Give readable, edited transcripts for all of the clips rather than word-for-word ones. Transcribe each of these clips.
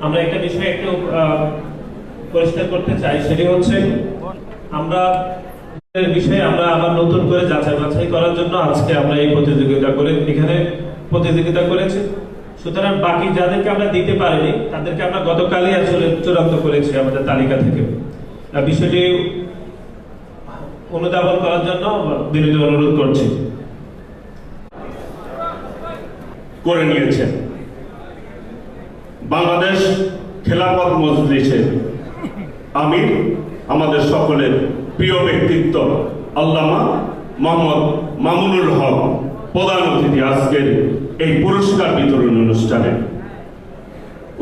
আমরা একটা বিষয় একটু পরিষ্কার করতে চাই, সেটি হচ্ছে আমরা বিষয়ে আমরা আবার নতুন করে যাচাই বাছাই করার জন্য আজকে আমরা এই প্রতিযোগিতা করেছি। সুতরাং বাকি যাদেরকে আমরা দিতে পারিনি তাদেরকে আমরা গতকালই আসলে চূড়ান্ত করেছি আমাদের তালিকা থেকে। বিষয়টি অনুধাবন করার জন্য বিনীত অনুরোধ করছি। করে নিয়েছেন বাংলাদেশ খেলাফত মজলিসের আমির, আমাদের সকলের প্রিয় ব্যক্তিত্ব আল্লামা মোহাম্মদ মামুনুল হক প্রধান অতিথি আজকের এই পুরস্কার বিতরণ অনুষ্ঠানে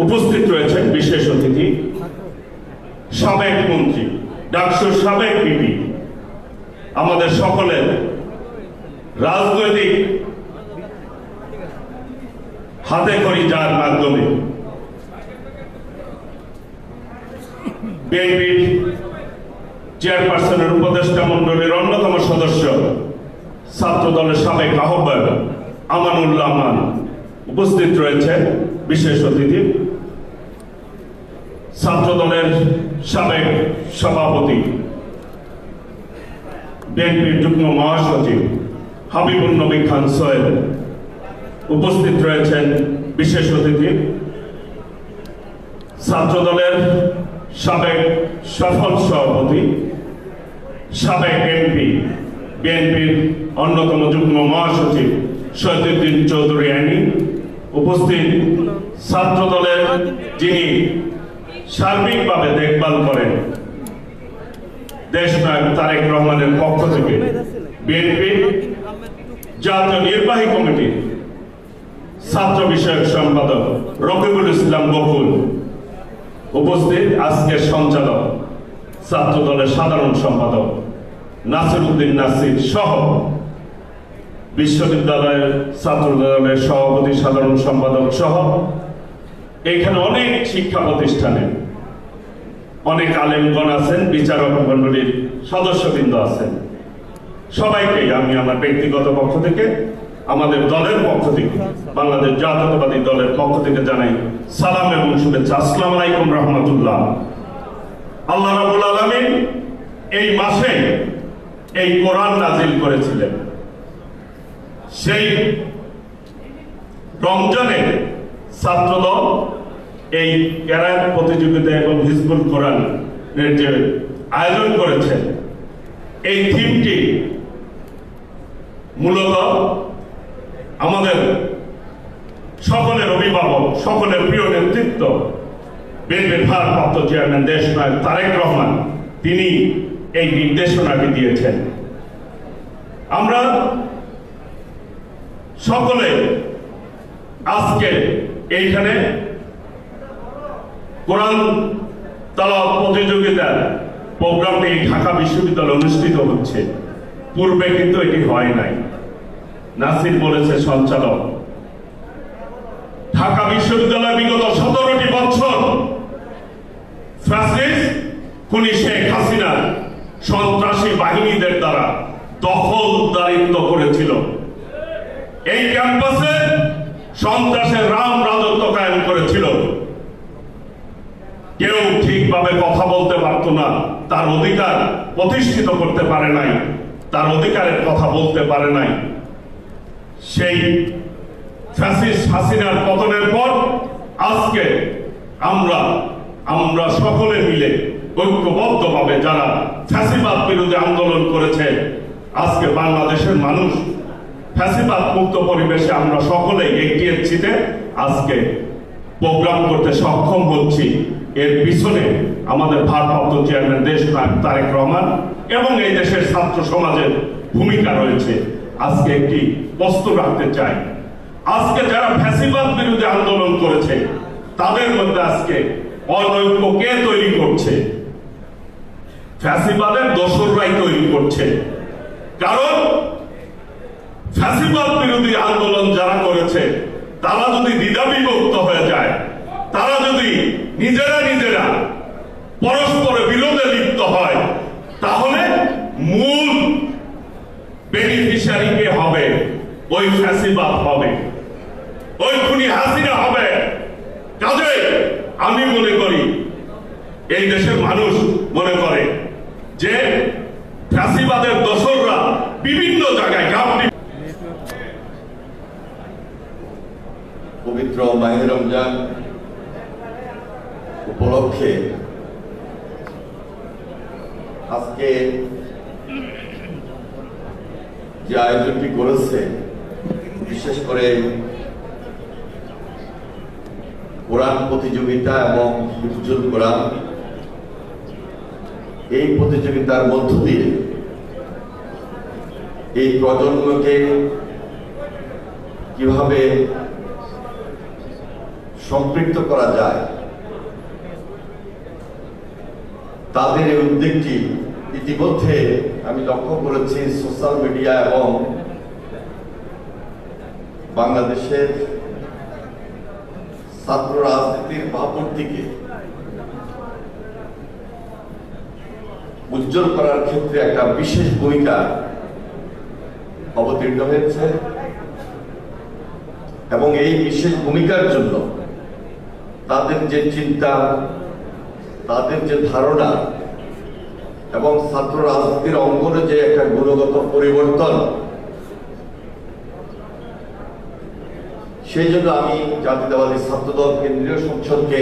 উপস্থিত রয়েছেন। বিশেষ অতিথি সাবেক মন্ত্রী, ডাকসুর সাবেক পিপি, আমাদের সকলের রাজনৈতিক হাতে করি যার মাধ্যমে বিএনপির চেয়ারপারসনের উপদেষ্টা মন্ডলীর অন্যতম সদস্য, ছাত্র দলের সাবেক আহ্বায়ক আমানুল্লাহ আমান উপস্থিত রয়েছেন। বিশেষ অতিথি ছাত্র দলের সাবেক সভাপতি, বিএনপির যুগ্ম মহাসচিব হাবিবুন নবী খান সোহেল উপস্থিত রয়েছেন। বিশেষ অতিথি ছাত্র দলের সাবেক সফল সভাপতি, সাবেক এমপি, বিএনপির অন্যতম যুগ্ম মহাসচিব শহীদুদ্দিন চৌধুরী আইনি উপস্থিত। ছাত্র দলের যিনি সার্বিকভাবে দেখভাল করেন দেশনায়ক তারেক রহমানের পক্ষ থেকে বিএনপির জাতীয় নির্বাহী কমিটির ছাত্র বিষয়ক সম্পাদক রকিবুল ইসলাম বকুল উপস্থিত। আজকের সঞ্চালক ছাত্র দলের সাধারণ সম্পাদক নাসির উদ্দিন নাসির সহ বিশ্ববিদ্যালয়ের ছাত্র দলের সভাপতি, সাধারণ সম্পাদক সহ এখানে অনেক শিক্ষা প্রতিষ্ঠানে অনেক আলেমগণ আছেন, বিচারক মন্ডলীর সদস্যবৃন্দ আছেন। সবাইকে আমি আমার ব্যক্তিগত পক্ষ থেকে, আমাদের দলের পক্ষ থেকে, বাংলাদেশ জাতীয়তাবাদী দলের পক্ষ থেকে জানাই সালাম এবং শুভেচ্ছা। আসসালামু আলাইকুম রহমতুল্লাহ। আল্লাহ রাব্বুল আলামিন এই মাসে এই কোরআন নাজিল করেছিলেন। সেই রমজানে ছাত্রদল এই কেরাত প্রতিযোগিতা এবং হিজবুল কোরআনের যে আয়োজন করেছেন, এই থিমটি মূলত আমাদের সকলের অভিভাবক, সকলের প্রিয় নেতৃত্ব বিএনপির ভারপ্রাপ্ত চেয়ারম্যান দেশনায়ক তারেক রহমান তিনি এই নির্দেশনাটি দিয়েছেন। আমরা সকলে আজকে এইখানে কোরআন তেলাওয়াত প্রতিযোগিতার প্রোগ্রামটি ঢাকা বিশ্ববিদ্যালয়ে অনুষ্ঠিত হচ্ছে। পূর্বে কিন্তু এটি হয় নাই। নাসির বলেছে সঞ্চালক, ঢাকা বিশ্ববিদ্যালয় বিগত 17টি বছর ফ্যাসিস্ট খুনি শেখ হাসিনা সন্ত্রাসী বাহিনীদের দ্বারা দখলদারিত্ব করেছিল। এই ক্যাম্পাসে সন্ত্রাসের রাজত্ব কায়েম করেছিল। কেউ ঠিকভাবে কথা বলতে পারত না, তার অধিকার প্রতিষ্ঠিত করতে পারে নাই, তার অধিকারের কথা বলতে পারে নাই। সেই ফ্যাসিস্ট হাসিনার পতনের পর আজকে আমরা সকলে মিলে ঐক্যবদ্ধভাবে যারা ফ্যাসিবাদ বিরোধী আন্দোলন করেছে, আজকে বাংলাদেশের মানুষ ফ্যাসিবাদ মুক্ত পরিবেশে আমরা সকলেই এগিয়েছিতে আজকে প্রোগ্রাম করতে সক্ষম হচ্ছি। এর পিছনে আমাদের ভারপ্রাপ্ত চেয়ারম্যান দেশনায়ক তারেক রহমান এবং এই দেশের ছাত্র সমাজের ভূমিকা রয়েছে। আজকে একটি প্রশ্ন রাখতে চাই, আজকে যারা ফ্যাসিবাদ বিরোধী আন্দোলন করেছে তাদের মধ্যে আজকে অনৈক্য কে তৈরি করছে? ফ্যাসিবাদের দোসররাই তৈরি করছে। কারণ ফ্যাসিবাদ বিরোধী আন্দোলন যারা করেছে তারা যদি দ্বিধাবিভক্ত হয়ে যায়, তারা যদি নিজেরা পরস্পরের বিরোধে লিপ্ত হয়, তাহলে মূল বেনিফিশিয়ারি কে হবে? ওই ফ্যাসিবাদ হবে, ওই খুনি হাসিনা হবে। কাজে আমি মনে করি এই দেশের মানুষ মনে করে যে ফ্যাসিবাদের দোসররা বিভিন্ন জায়গায় ঘাপটি। পবিত্র মাহে রমজান উপলক্ষে আজকে যে আয়োজনটি করেছে, বিশেষ করে কোরআন প্রতিযোগিতা এবং হিফজুল কোরআন, এই প্রতিযোগিতার মধ্য দিয়ে এই প্রজন্মকে কিভাবে সম্পৃক্ত করা যায়, তাদের এই উদ্যোগটি ইতিমধ্যে আমি লক্ষ্য করেছি সোশ্যাল মিডিয়া এবং বাংলাদেশের ছাত্র রাজনীতির ভাবমূর্তিকে উজ্জ্বল করার ক্ষেত্রে একটা বিশেষ ভূমিকা অবতীর্ণ হয়েছে এবং এই বিশেষ ভূমিকার জন্য তাদের যে চিন্তা, তাদের যে ধারণা এবং ছাত্র রাজনীতির অঙ্গনে যে একটা গুণগত পরিবর্তন, সেই জন্য আমি জাতীয়তাবাদী ছাত্রদল কেন্দ্রীয় সংসদকে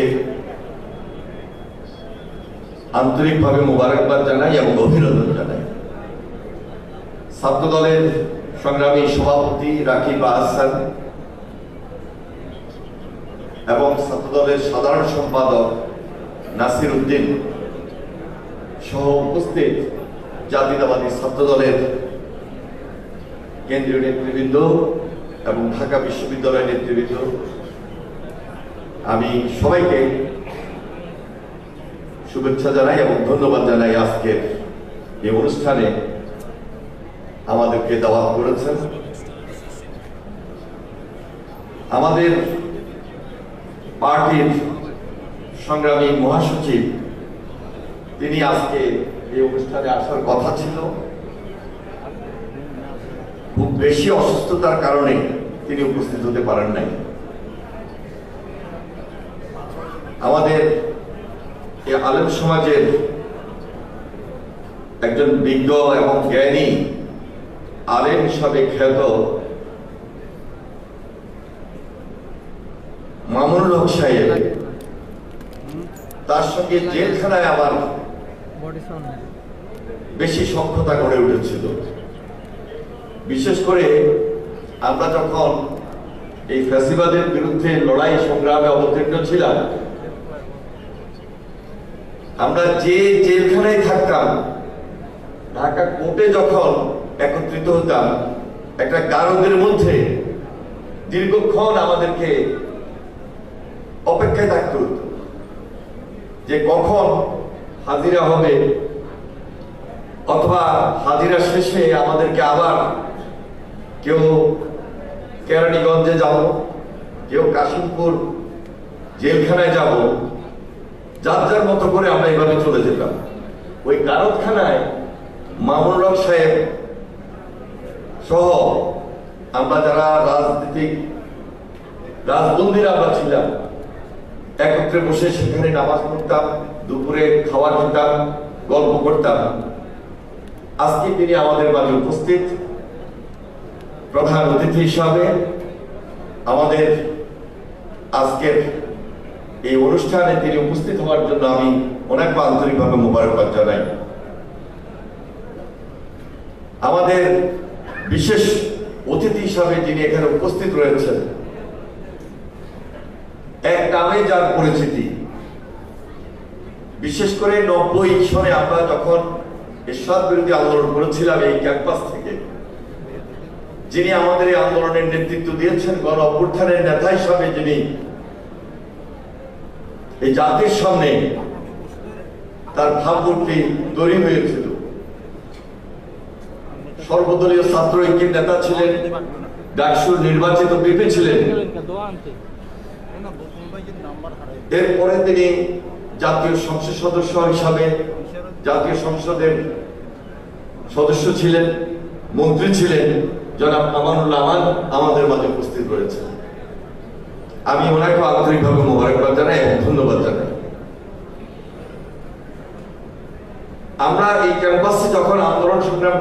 আন্তরিকভাবে মোবারকবাদ জানাই এবং অভিনন্দন জানাই। ছাত্রদলের সংগ্রামী সভাপতি রাকিব আহসান এবং ছাত্রদলের সাধারণ সম্পাদক নাসির উদ্দিন সহ উপস্থিত জাতীয়তাবাদী ছাত্রদলের কেন্দ্রীয় নেতৃবৃন্দ এবং ঢাকা বিশ্ববিদ্যালয়ের নেতৃবৃন্দ, আমি সবাইকে শুভেচ্ছা জানাই এবং ধন্যবাদ জানাই আজকের এই অনুষ্ঠানে আমাদেরকে দাওয়াত করেছেন। আমাদের পার্টির সংগ্রামী মহাসচিব, তিনি আজকে এই অনুষ্ঠানে আসার কথা ছিল, খুব বেশি অসুস্থতার কারণে তিনি উপস্থিত হতে পারেন নাই। আমাদের এই আলেম সমাজের একজন বিজ্ঞ এবং জ্ঞানী আলেম হিসাবে খ্যাত মামুনুল হক সাহেব, তার সঙ্গে জেলখানায় আমার বেশি সখ্যতা গড়ে উঠেছিল। বিশেষ করে আমরা যখন এই ফ্যাসিবাদের বিরুদ্ধে লড়াই সংগ্রামে অবতীর্ণ ছিলাম, আমরা যে জেলখানায় থাকতাম, ঢাকা কোর্টে যখন একত্রিত হতাম, একটা গারদের মধ্যে দীর্ঘক্ষণ আমাদেরকে অপেক্ষায় থাকতে হতো যে কখন হাজিরা হবে, অথবা হাজিরা শেষে আমাদেরকে আবার কেউ কেরানীগঞ্জে যাব, কেউ কাশিমপুর জেলখানায় যাব, যার যার মতো করে আমরা এইভাবে চলে যেতাম। ওই গারদখানায় মামুনুল হক সাহেব সহ আমরা যারা রাজনীতিক রাজবন্দীরা আমরা ছিলাম, একত্রে বসে সেখানে নামাজ পড়তাম, দুপুরে খাওয়া খেতাম, গল্প করতাম। আজকে তিনি আমাদের মাঝে উপস্থিত প্রধান অতিথি হিসাবে। আমাদের আজকের এই অনুষ্ঠানে তিনি উপস্থিত হওয়ার জন্য আমি অনেক আন্তরিকভাবে মোবারকবাদ জানাই। আমাদের বিশেষ অতিথি হিসাবে যিনি এখানে উপস্থিত রয়েছেন, এক নামে যার পরিচিতি, বিশেষ করে 90 সনে আমরা যখন এরশাদ বিরোধী আন্দোলন করেছিলাম এই ক্যাম্পাস থেকে, যিনি আমাদের এই আন্দোলনের নেতৃত্ব দিয়েছেন, গণ অভ্যুত্থানের নেতা হিসাবে যিনি এই জাতির সামনে তার ভাবমূর্তি তৈরি হয়েছিল। সর্বদলীয় ছাত্র ঐক্যের নেতা ছিলেন, ডাকসুর নির্বাচিত পিপি ছিলেন। এরপরে তিনি জাতীয় সংসদ সদস্য হিসাবে জাতীয় সংসদের সদস্য ছিলেন, মন্ত্রী ছিলেন। জনাব আমানুল্লাহ আমান আমাদের মাঝে উপস্থিত রয়েছেন। আমি ওনাকে আন্তরিকভাবে মোবারকবাদ জানাই এবং ধন্যবাদ জানাই। আমরা এই ক্যাম্পাসে যখন আন্দোলন সংগ্রাম